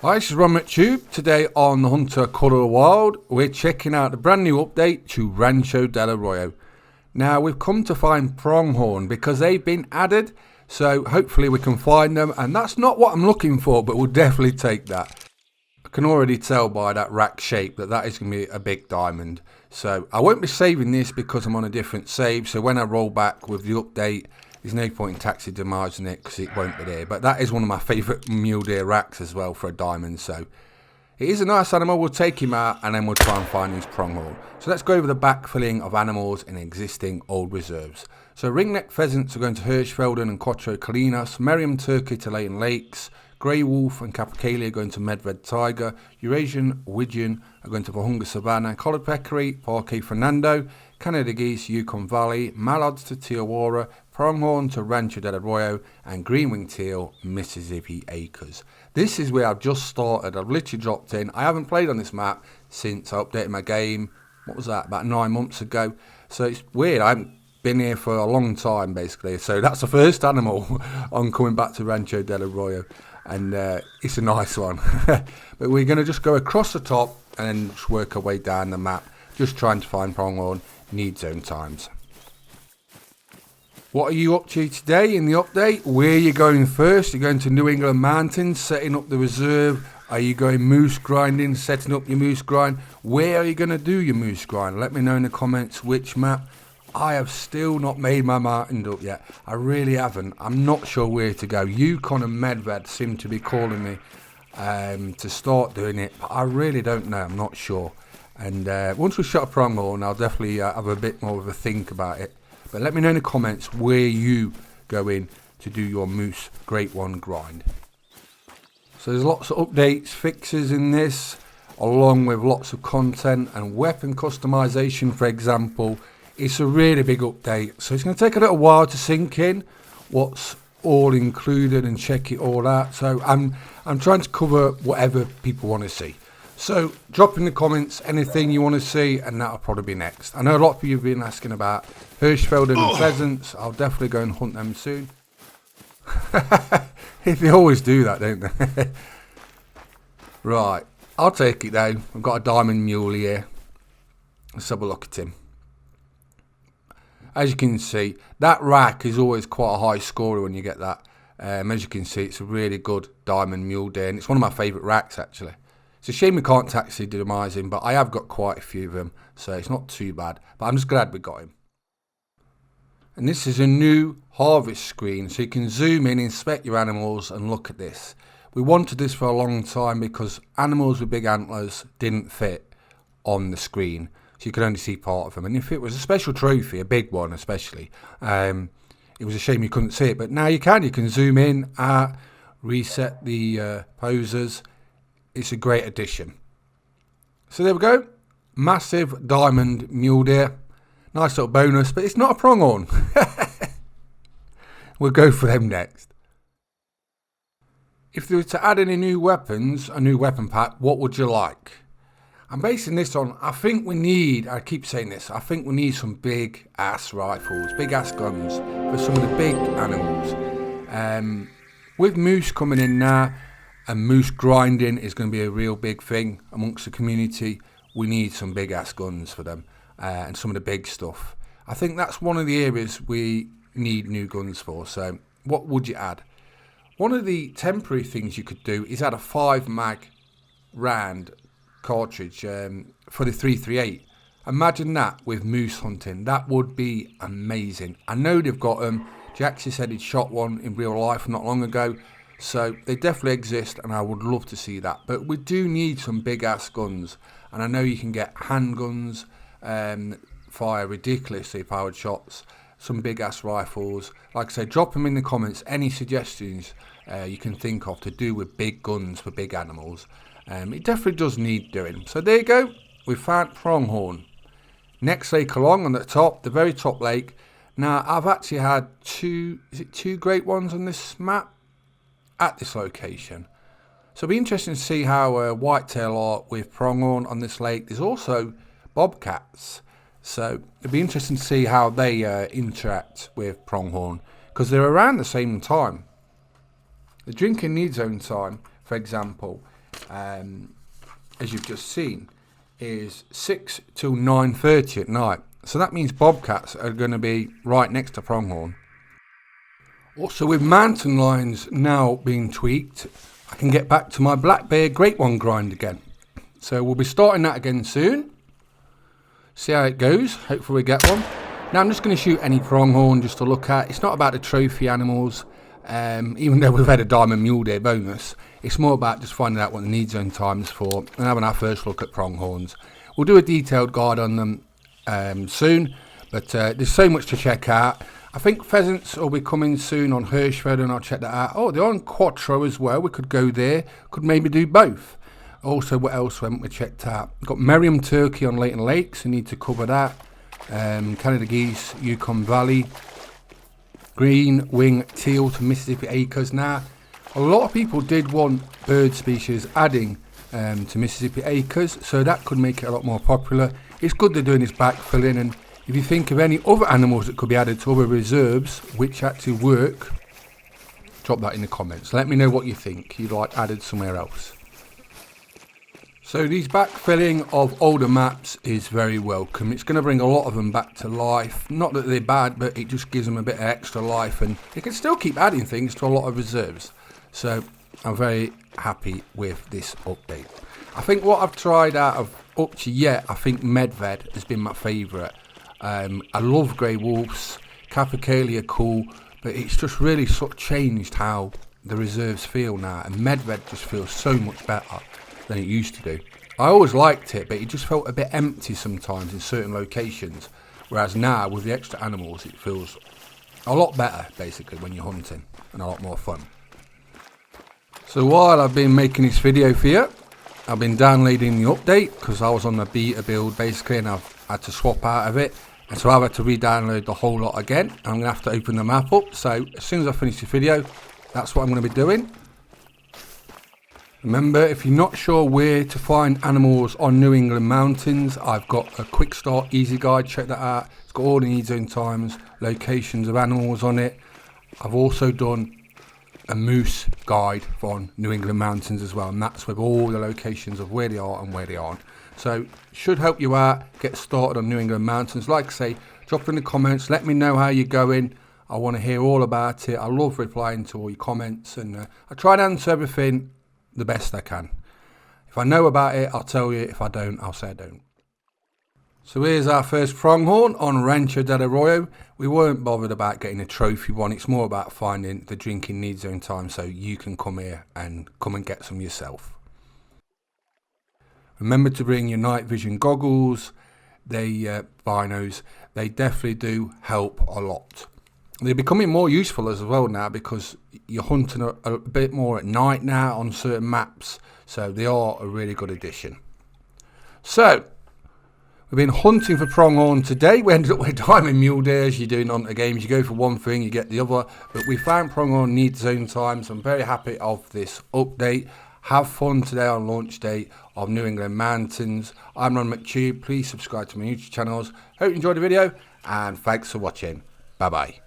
Hi, this is Ron McTube. Today on the Hunter Colour of Wild, we're checking out the brand new update to Rancho Del Arroyo. Now, we've come to find pronghorn because they've been added, so hopefully we can find them, and that's not what I'm looking for, but we'll definitely take that. I can already tell by that rack shape that that is going to be a big diamond. So I won't be saving this because I'm on a different save, so when I roll back with the update, there's no point in taxidermising it because it won't be there. But that is one of my favourite mule deer racks as well for a diamond. So it is a nice animal. We'll take him out and then we'll try and find his pronghorn. So let's go over the backfilling of animals in existing old reserves. So ringneck pheasants are going to Hirschfelden and Quattro Colinas. Merriam turkey to Leighton Lakes. Grey wolf and capercaillie are going to Medved Tiger. Eurasian widgeon are going to Vahunga Savannah. Collared peccary, Parque Fernando. Canada geese, Yukon Valley. Mallards to Tiawara. Pronghorn to Rancho Del Arroyo. And green-winged teal, Mississippi Acres. This is where I've just started. I've literally dropped in. I haven't played on this map since I updated my game. What was that? About 9 months ago. So it's weird. I haven't been here for a long time, basically. So that's the first animal on coming back to Rancho Del Arroyo. And it's a nice one. But we're going to just go across the top and then just work our way down the map, just trying to find pronghorn need zone times. What are you up to today in the update? Where are you going first? You're going to New England Mountains, setting up the reserve. Are you going moose grinding, setting up your moose grind? Where are you going to do your moose grind? Let me know in the comments which map. I have still not made my mind up yet. I really haven't. I'm not sure where to go. Yukon and Medved seem to be calling me to start doing it, but I really don't know. I'm not sure. And once we shot a pronghorn, I'll definitely have a bit more of a think about it. But let me know in the comments where you go in to do your moose Great One grind. So there's lots of updates, fixes in this, along with lots of content and weapon customization, for example. It's a really big update, so it's going to take a little while to sink in what's all included and check it all out. So I'm trying to cover whatever people want to see. So drop in the comments anything you want to see, and that'll probably be next. I know a lot of you have been asking about Hirschfelden and pheasants. I'll definitely go and hunt them soon. They always do that, don't they? Right, I'll take it though. I've got a diamond mule here. Let's have a look at him. As you can see, that rack is always quite a high scorer when you get that. As you can see, it's a really good diamond mule deer, and it's one of my favourite racks actually. It's a shame we can't taxidermise him, but I have got quite a few of them, so it's not too bad. But I'm just glad we got him. And this is a new harvest screen, so you can zoom in, inspect your animals, and look at this. We wanted this for a long time because animals with big antlers didn't fit on the screen. So you could only see part of them, and if it was a special trophy, a big one especially, it was a shame you couldn't see it, but now you can zoom in, reset the posers. It's a great addition. So there we go, massive diamond mule deer, nice little bonus, but it's not a pronghorn. We'll go for them next. If they were to add any new weapons, a new weapon pack, what would you like? I'm basing this on, I keep saying this, I think we need some big ass rifles, big ass guns for some of the big animals. With moose coming in now, and moose grinding is going to be a real big thing amongst the community, we need some big ass guns for them, and some of the big stuff. I think that's one of the areas we need new guns for. So what would you add? One of the temporary things you could do is add a 5 mag round cartridge for the 338. Imagine that with moose hunting. That would be amazing. I know they've got them. Jaxie said he'd shot one in real life not long ago, so they definitely exist, and I would love to see that. But we do need some big ass guns, and I know you can get handguns, fire ridiculously powered shots, some big ass rifles. Like I said, drop them in the comments any suggestions you can think of to do with big guns for big animals. It definitely does need doing. So there you go, we found pronghorn. Next lake along on the top, the very top lake. Now I've actually had two great ones on this map at this location. So it'll be interesting to see how whitetail are with pronghorn on this lake. There's also bobcats. So it'll be interesting to see how they interact with pronghorn, because they're around the same time. The drinking need zone time, for example, as you've just seen, is 6 till 9:30 at night. So that means bobcats are going to be right next to pronghorn. Also, with mountain lions now being tweaked, I can get back to my black bear great one grind again. So we'll be starting that again soon. See how it goes. Hopefully we get one. Now I'm just going to shoot any pronghorn just to look at. It's not about the trophy animals, even though we've had a diamond mule deer bonus. It's more about just finding out what the need zone time is for and having our first look at pronghorns. We'll do a detailed guide on them soon, but there's so much to check out. I think pheasants will be coming soon on Hirschfeld, and I'll check that out. Oh, they're on Quattro as well. We could go there. Could maybe do both. Also, what else haven't we checked out? Got Merriam Turkey on Leighton Lakes. I need to cover that. Canada geese, Yukon Valley. Green wing teal to Mississippi acres. Now, a lot of people did want bird species adding to Mississippi acres, so that could make it a lot more popular. It's good they're doing this backfilling, and if you think of any other animals that could be added to other reserves which actually work, drop that in the comments. Let me know what you think you'd like added somewhere else. So these backfilling of older maps is very welcome. It's going to bring a lot of them back to life. Not that they're bad, but it just gives them a bit of extra life, and they can still keep adding things to a lot of reserves. So I'm very happy with this update. I think what I've tried out of up to yet, I think Medved has been my favourite. I love grey wolves. Capercaillie are cool, but it's just really sort of changed how the reserves feel now, and Medved just feels so much better than it used to do. I always liked it, but it just felt a bit empty sometimes in certain locations, whereas now with the extra animals it feels a lot better basically when you're hunting, and a lot more fun. So while I've been making this video for you, I've been downloading the update because I was on the beta build basically, and I've had to swap out of it, and so I've had to re-download the whole lot again. I'm going to have to open the map up, so as soon as I finish the video, that's what I'm going to be doing. Remember, if you're not sure where to find animals on New England mountains, I've got a quick start easy guide. Check that out. It's got all the need zone times, locations of animals on it. I've also done a moose guide on New England mountains as well, and that's with all the locations of where they are and where they aren't. So should help you out get started on New England mountains. Like I say, drop in the comments, let me know how you're going. I want to hear all about it. I love replying to all your comments, and I try to answer everything the best I can. If I know about it, I'll tell you. If I don't, I'll say I don't. So here's our first pronghorn on Rancho Del Arroyo. We weren't bothered about getting a trophy one. It's more about finding the drinking need zone time so you can come here and come and get some yourself. Remember to bring your night vision goggles. Binos, they definitely do help a lot. They're becoming more useful as well now because you're hunting a bit more at night now on certain maps, so they are a really good addition. So we've been hunting for pronghorn today. We ended up with diamond mule deers. You're doing hunter games, you go for one thing, you get the other, but we found pronghorn need zone time, so I'm very happy of this update. Have fun today on launch day of New England mountains. I'm Ron McTube. Please subscribe to my YouTube channels. Hope you enjoyed the video, and thanks for watching. Bye bye.